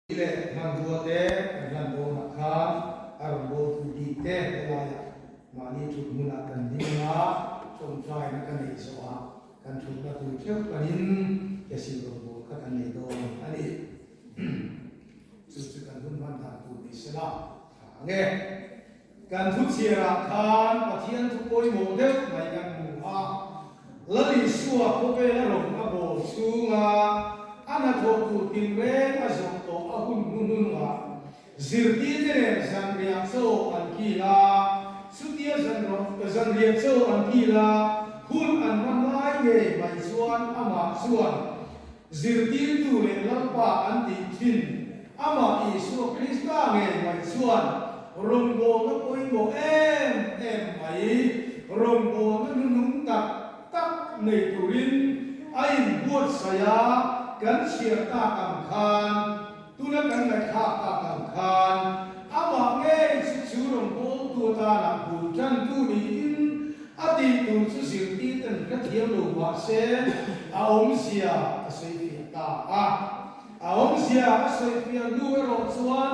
ile manduate lando nakhan arbo di te laya mani tu muna kan dinga som trai na kan ni so a kan thu na tu theu kanin ke si ro ka kan ni do ani su kan dun ban ta tu ni sela nge kan thu chia khan pathian thu koi mo de mai kan mu a lali suwa ko pe la ro na bo su nga ana tho tu tin re a zo to a hun nun nga zirti de san ria so an ki la sutia san ro san ria so an ki la hun an man lai ye mai suan ama suan zirti tu le lampa an ti thin ama Isu Krista nge mai suan rombo na koi mo em mai rombo na nung tak tak nei turin ai buat saya kan siar ta kam khan tuna kan ngai kha ta kam khan ama nge chu rombo tu ta na bu chan tu ni in ati tu su sir ti tan ka thiam lo wa se a om sia a sei fi ta a om sia a sei fi lu ro suan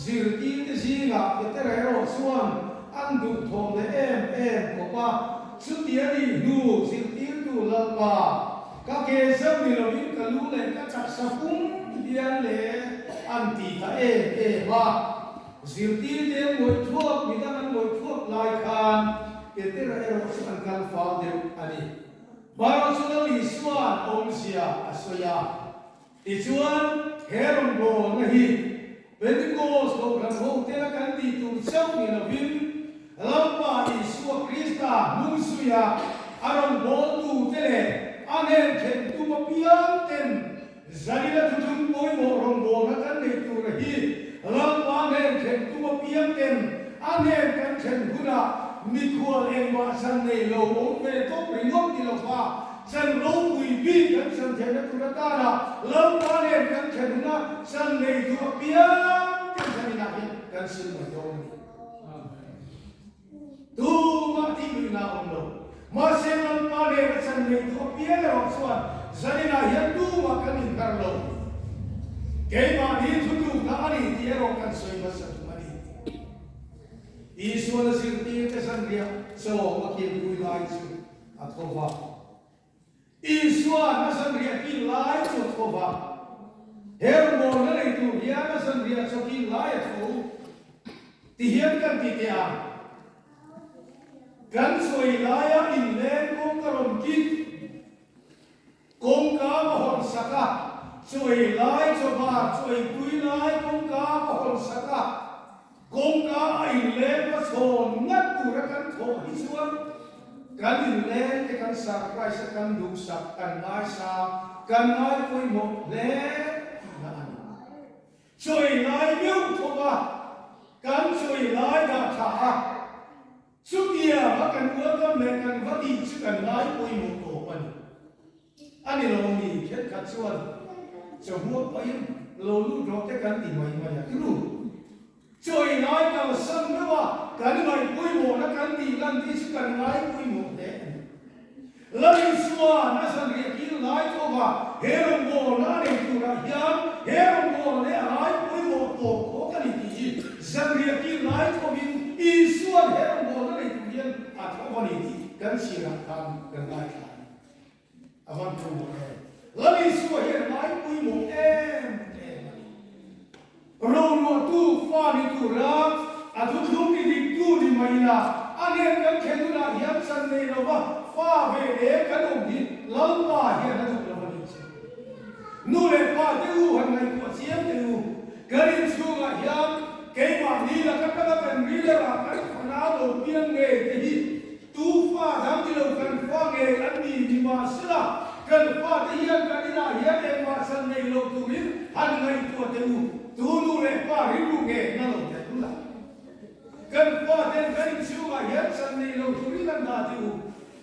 zir ti te zinga ke te ro suan an du thom le em ko pa su ti ani lu zir ti tu la pa ka ke sam ni lo bin ka lu le ka chak sa pum dian le an ti ta ba zir ti te moi thuak mi ta an moi thuak lai khan ke te ro su an kal fa de ani baro su lo li suan om sia asoya ti chuan heron bo na hi Pentecost ko kan ho te la kan ti tu sau ni la bin lampa Isu Krista nung suya aron bo tu te le anen ken tu ma pian ten zalila tu tum boy mo ron bo na kan nei tu ra hi lampa anen ken tu ma pian ten anen kan ken huna mi khua eng ma san nei lo ong ve to ringom ti lo fa san lo bui bi kan san the na tu ra ta na lampa anen kan ken huna san nei tu ma pian kan san na hi kan sin ma yong ni tu ma ti mi na om lo ma sen lampa anen kan san nei tu ma pian lo suan zanina hian tu ma kan in kar lo ke ma ni thu tu na ani ti ero kan soi ma sa tu ani Isu na sirti te san ria so ma ki pui lai chu a thova Isu na san ria ki lai chu thova her mo na nei tu ria na san ria so ki lai thu ti hian kan ti te a kan soi lai a in len kong karon ki kong ka ma hon saka soi lai cho ba soi pui lai kong ka ma hon saka kong ka ai le pa son ngat tu ra kan tho hi suan kan in le te kan sa kai sa kan du sa kan ngai koi mo le na an soi lai miu tho ba kan soi lai da tha a su tia ba kan wa kam le kan va ti chu kan ngai koi mo to pan ani lo mi khet khat suan so mo pa yin lo lu ro te kan ti mai mai ya lu Choi nói cả sân nữa mà cái này vui mùa nó cái gì lần đi chứ cần nói vui mùa thế lần xưa nó sân địa kia nói cho mà hệ đồng bộ nó để tu ra hiếm hệ đồng bộ để nói vui mùa tổ có cái gì sân địa kia nói cho mình y xuân hệ đồng bộ nó để tu hiếm à có cái gì cái gì là cần cần nói à văn tu mùa này lần xưa hệ nói vui mùa em Rau tu fa ni tu ra, atu thum ni di tu di mai la, ane kan khelu la hiam san nei lo ba, fa ve e kan om di lam pa hian na tu lo ni che. Nu le pa te u han ngai ko chiam te u, garin chu ga hiam, ke ma ni la ka ka kan ri la ra kan na lo piang nge te hi, tu fa dam di lo kan fa nge an ni di ma sila, kan fa te hian kan ina hian e ma san nei lo tu rin, han ngai ko te u. Tu nu le pa ri lu ge na lo te tu la kan pa den kan chu ga hian san nei lo tu ri lan da tu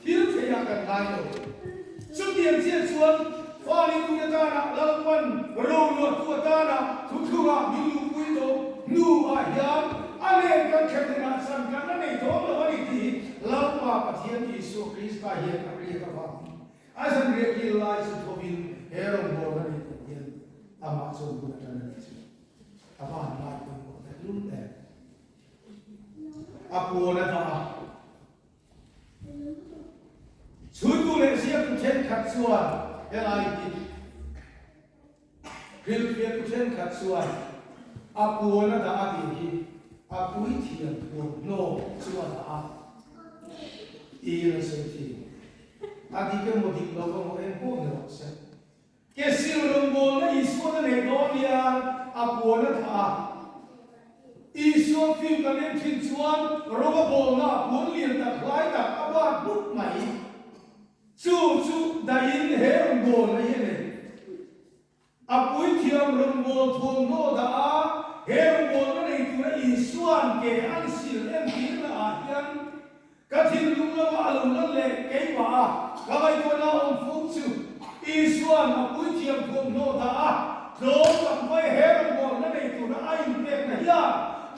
hil the ya kan lai lo su tian chia chuan fa ni tu ta na lam pan ro lo tu ta na tu thu ga mi lu pui do nu a ya ale kan khe na san kan na nei do lo ni ti lam pa pathian Isu Krista hian a ri ka va a san ri ki lai su thobin heron bo na ni hian ama so bu ta na ni apu na ta chutu le sia ku chen khat suan elai ki phil phil ku chen khat suan apu na ta ati hi apu hi thiam ko no suan a i na se thi ati ke mo dik lo ko en ko no se ke sil rom bo na i suan ne do ya apu na ta Isu film kalian cincuan roba bola pun lian tak lai tak apa buk mai cu dain her bola ini apui tiam rombol thong no da her bola ni tu isuan ke ansil em tin la hian kathil lunga alunga le ke ba kabai ko na om fu chu isuan apui tiam thong no da do kam bai her bola ni tu na ai pe na ya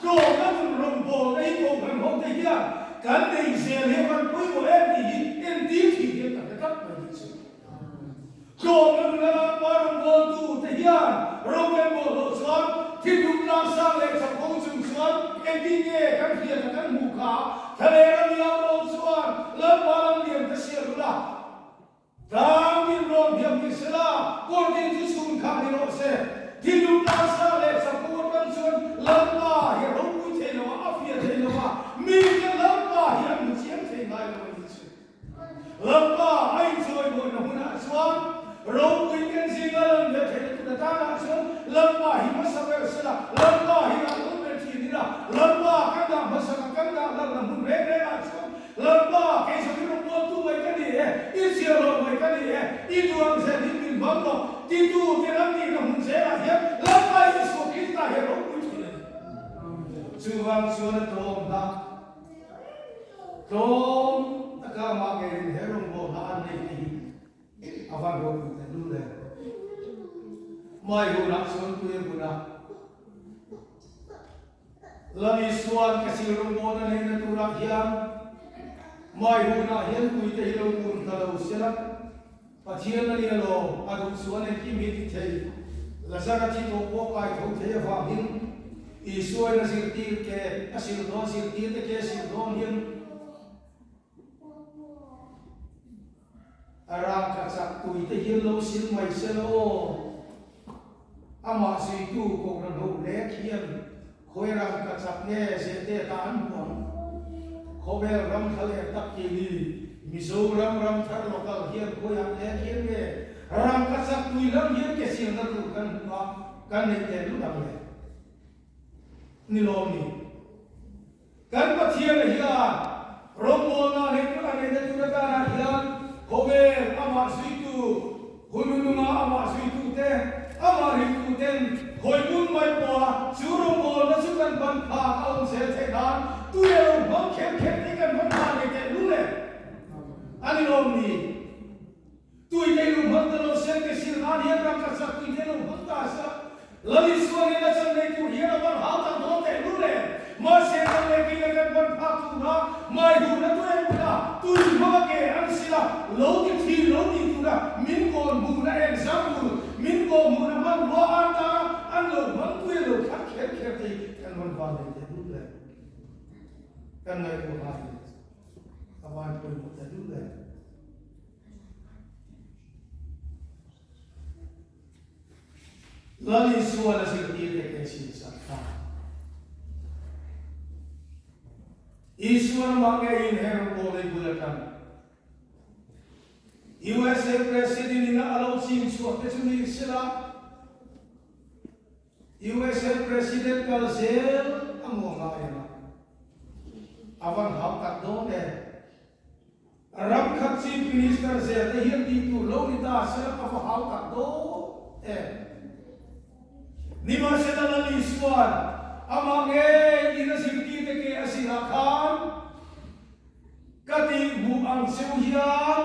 cho các rồng bồ đây bộ phận hậu thế kia cán định xe liên quan với của em thì em tí thì hiện tại các bài lịch sử cho các là ba rồng bồ tu thế kia rồng em bồ lộ xoắn thì lúc làm sao lại sập không sừng xoắn em tí nghe các hiện là các mù khá thế này là nhiều lộ xoắn lớn ba năm liền ta xe rồi là tam viên rồng hiểm thì sẽ là con tiên thứ sung khá thì nó sẽ thì lúc làm sao lại sập không con xuân lớn ba hiện không vui thế nào áp phía thế nào mình cái lớn ba hiện một chiếc thế này là mình chứ lớn ba anh rồi rồi nó muốn hạ xuống rồi mình cái gì là lần thế thế chúng ta hạ xuống lớn ba hiện mất sao vậy sẽ là lớn ba hiện là không biết gì nữa lớn ba các bạn mất sao các bạn là muốn về về hạ xuống lớn ba cái số cái đồ tu vậy cái gì ít xíu rồi vậy cái gì ít đồ sẽ đi mình vắng rồi đi tu cái làm gì nó muốn sẽ là hết lớn ba ít số ít ta hiện không Suwang suara tom da tom taka mage herong bo na ane ni avan ro te lu le mai hu na son tu ye guna lani suan ka silong bo na ne tu ra hiam mai hu na hian tu te hilo kun ta lo sela pathian na ni lo adu suan e ki mi ti thei la sa ka chi to po kai tho the fa hin Isuai na sirtir ke asil don sirtir te ke asil don hian arang ka sak tui te hian lo sil mai se lo ama si tu ko ran ho le khian khoi rang ka sak ne se te ta an bon khobel ram khale tak ki ni mizo ram thar lokal hian khoi am le khian ne rang ka sak tui lam hian ke sil na tu kan ne te lu dam le ni lo ni kan pathian la hian rombol na ne tu ne tu na ta na hian hobe ama suitu hunununga ama suitu te ama ri tu ten hoibun mai po chu rombol na chu kan ban pha ka on se the dan tu ye lo khem khem ni kan ban pha ne te lu le ani lo ni tu ye lu ban ta lo se ke sil na hian ram ka sa tu ye lo ban ta sa lali suani na chan ne tu hian ban ha ta do te lu le ma se ta le ki le kan ban pha tu na mai hu na tu e na tu ma ke an sila lo ki thi lo ni tu na min ko mu na example min ko mu na ban lo an ta an lo ban tu e lo khat khet khet ti kan ban pha te lu le kan nai ko ha awan ko mu te lu le lali suana sirti te ke sin sa ta ईश्वर मांगे इन हेरो बोले bulletin USA president ina alo sin suate suni sila USA president kal sel amonga ena avan hau tak do ne ram khat chief minister se te hian ti tu lo ni ta se afa hau tak do nima se na li swan amange ina simti te ke asira khan kati bu ang seu hian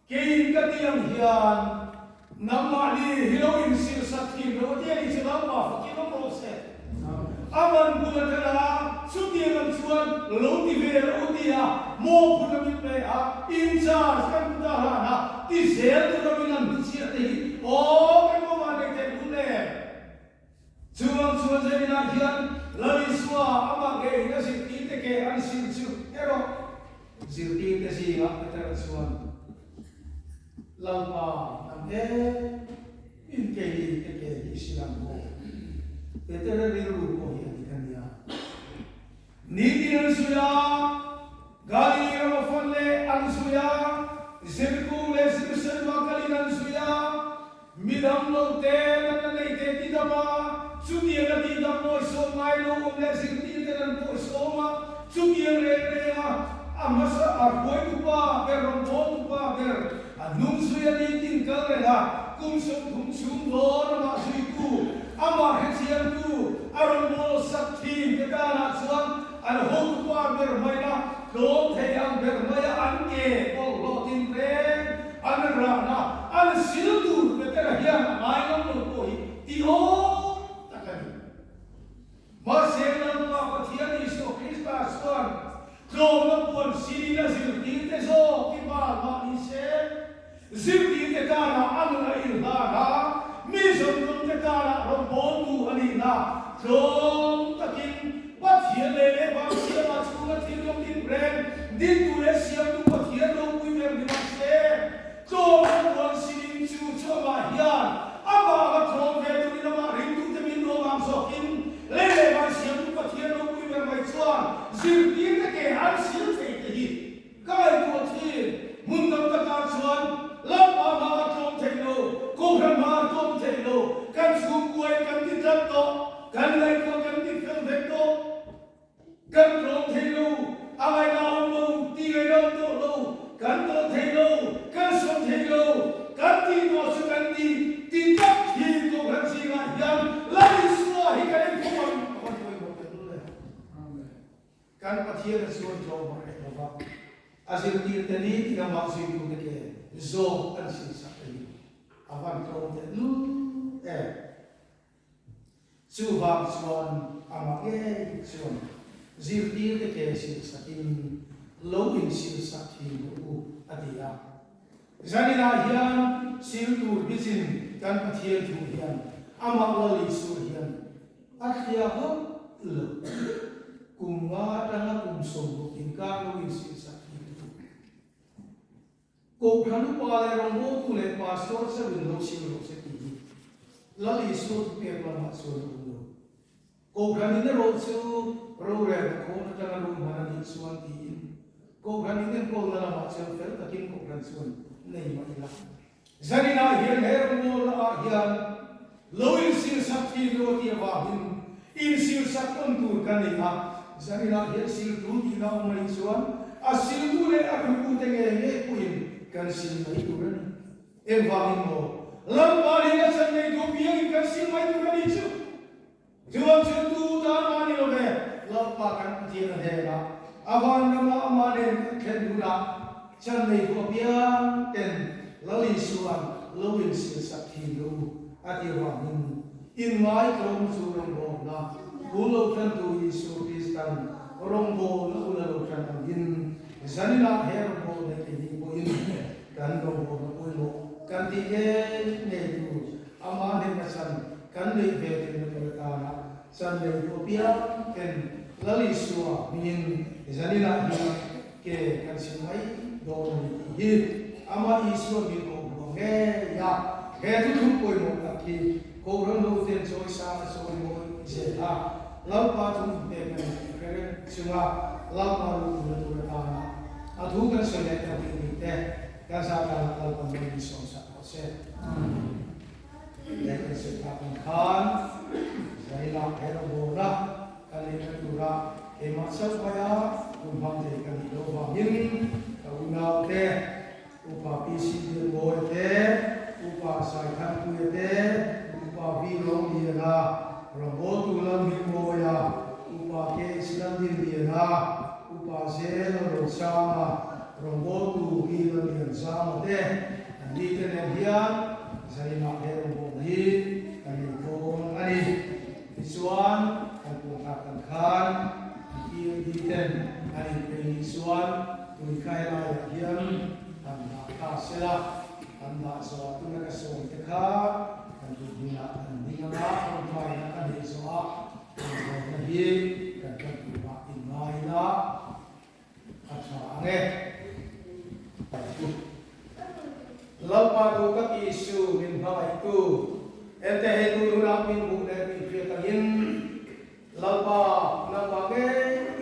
ke in kati ang hian namma ni hilo in sil sakhi lo te ni sila ma fakki lo mo se aman bulatana suti ang chuan lo ti ve lo dia mo punami pe a in charge kan ta na ti sel tu mi nan chi te o ke mo ma ne te bune chuang chuan je na hian lari suwa ama ge na si ti te ke an sil chu ero zirti te si nga peter suan lampa nam e in ke te ke silam mo peter ri ru ko hi ani kan ya ni din suya gali ro fonle an suya zirku le zirsen wa gali an suya midam lo te na nei te ti da ma Sudia na di da po so mai lo le zirti te na po so ma sudia re amasa arboy tu pa ber rombo tu pa ber anung suya ni tin ka re la kum sum lo ma sui ku ama hesian tu arombo sakti te ka na suan an ho tu pa ber mai na lo the yang ber mai an ke ko lo tin re an ra na an sil tu te ka hian mai lo ko ti ho Masih nama Tuhan Yesus Kristus Tuhan. Kalau pun sini na zirti te so kibar manisye. Zirti te kana amna ilhara. Misal tum te kana rombon tu alina. Kalau takin Tuhan lele bangsa macam Tuhan long din brand. Din tu le siap tu Tuhan long punya di masye. Kalau pun sini cu coba hian. Apa kalau betul ni nama rindu te min lo bangsokin. Lele bang siap tu Tuhan long punya mai cuan. Zirti te ke an siap te hi. Kai tu Tuhan mundam te kan cuan. Lapa ma tom te lo. Kohran ma tom te lo. Kan sum kuai kan di to. Kan lai ko kan di film to. Kan tom te lo. Awai na om lo. Tiga lo to lo. Kan to te lo. Kan som te lo. Kan ti to su kan di. Ti tak hi to kan singa yang. Lai suah hi kan kan pathia na suan jo ma re ba asir ti tani ti na ma su tu ke zo kan sin sa ni avan tro te lu su va suan ama ke suan zir ti ke sin sa tin lo in sin sa tin u adia zani na hian sil tu bisin kan pathia tu hian ama lo li su hian akhia ho lo kumga tanga kumsong tingka lo isi sakhi ko khanu pale rombo kule pastor sa window silo se ti lali so pe ma so lo ko khani ne ro su ro re ko tanga ro mana ni suan ti ko khani ne ko na ma se fel takin ko khan suan nei ma ila zani na hian he rombo la hian lo isi sakhi lo ti wa hin in sil sakon tur kanina Zani na hian sil tu di na umay suan asil tu le aku tenge le kuin kan sil mai tu ran e vangin mo lam bari na san nei tu biang kan sil mai tu ran chu juang sil tu da mani lo ve lam pa kan ti na he na avan na ma ma ne khen du na chan nei tu biang ten lali suan lowin sil sak thi lo ati vangin in mai ko su rong bo na Ulo kan tu Yesus Kristus rombo na ulo kan angin zanila herbo na kini po in kan rombo na ulo kan ti ne tu ama ne masan kan ne ve na perkara san ne popia ken lali suwa min zanila ke kan simai do ni ama Yesus bi ko he ya he tu ko mo ki ko ron do ten so sa so mo je ha lampa tu pe keren sunga lampa lu tu ta na adu kan so le ta ni te ka sa ka lampa ni so sa ko se le kan se ta kan zai la pero bola kali ka tu ra e ma sa pa ya kun bang te ka ni do ba yin ka una te upa pi si de bo te upa sai kan ku te upa vi lo ni la Robo tu lam himo ya upa ke silam din na upa se lo sama robo tu hilo din sama de andi ten dia sai na he robo hi ani ko ani isuan kan ko kan di ten ani pe isuan tu kai la ya hiam anda ka sela anda so tu na ka so te ka Dina na on mai na kan so a na hi kan kan tu ba in mai na tu ente he tu na pin bu ne pin phe ta in lalpa na ba ge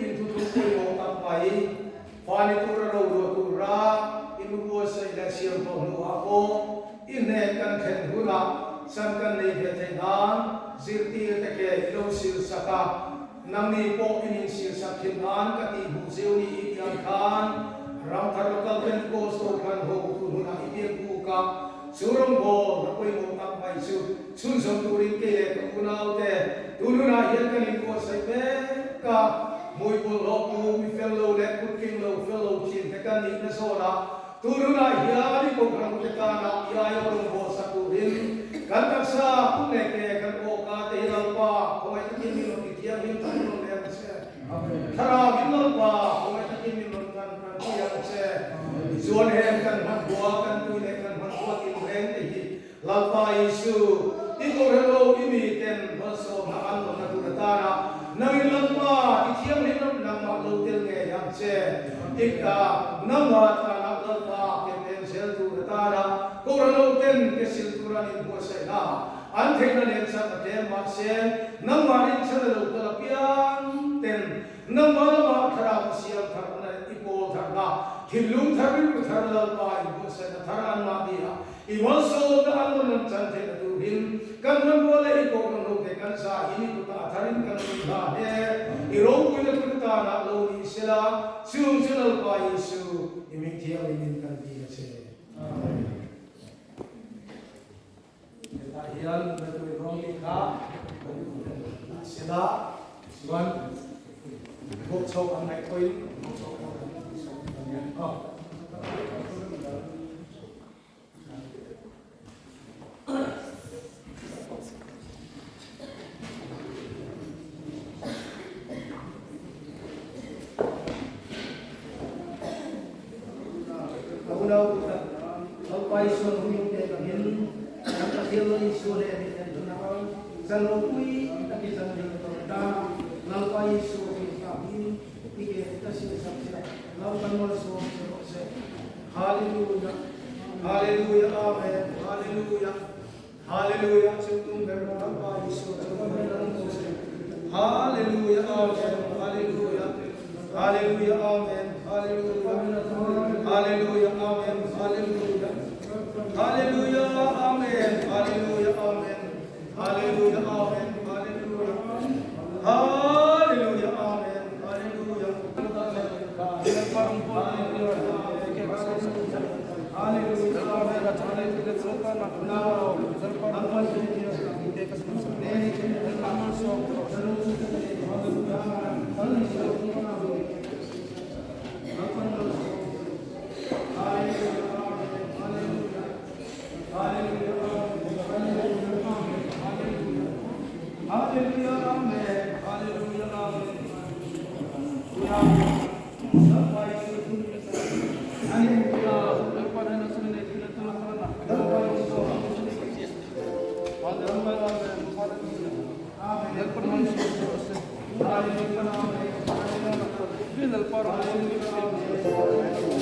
in tu tu ko yo ta pai fani tu ra ro tu ra in bu sai la siam to nu a ko in ne kan khen hu na san kan nei phe the nan zirti te ke lo sil saka nami po in sil sakhin nan ka ti bu zeu ni yang khan ram thar lokal pen ko so kan ho tu nu na ipien bu ka surong bo na koi mo tak bai su sun som tu rin ke le ku nau te tu nu na hian kan in ko sai pe ka moi bo lo pu mi fel lo le ku king lo fel lo chin te kan ni na so na tu nu na hian ko kan te ka na ya yo ro bo sa tu rin kan tak sa ku le ke kan ko ka te ral pa ko ai ti mi lo ki tia hin tan lo le se thara bin lo pa ko ai ti mi lo kan kan ti ya se zuan hem kan man bua kan tu le kan man bua ki reng te hi lalpa isu ti ko relo imi ten so na an lo na tu ta na na in lalpa ti thiam ni nam nam ma lo tel nge yang se ikka nam ma ta na lalpa ke ten sel tu ta na ko relo ten ke sil tu ra ni bo se na an the na len sa te ma se nam ma rin sa lo ta pian ten nam ma ma thara siam thar na ipo thar na hilung tharin thar lalpa ipo se na tharan ma dia I also the Alman Chante to him, Kanambola Ikono, the Kansa, Inuta, Tarin Kansa, Iro with the Putana, Lodi Silla, Susunal Paisu, immediately in Kandia. Here, the wrong Silla, one, books of a night oil, Hallelujah, Hallelujah, Amen, Hallelujah, Hallelujah, Hallelujah, Hallelujah, Amen, Hallelujah, Hallelujah, Amen, Hallelujah, Hallelujah, Amen, Hallelujah, Hallelujah, Amen, Hallelujah, Amen, Hallelujah, Amen, Hallelujah, Hallelujah, Amen, Hallelujah. Amen.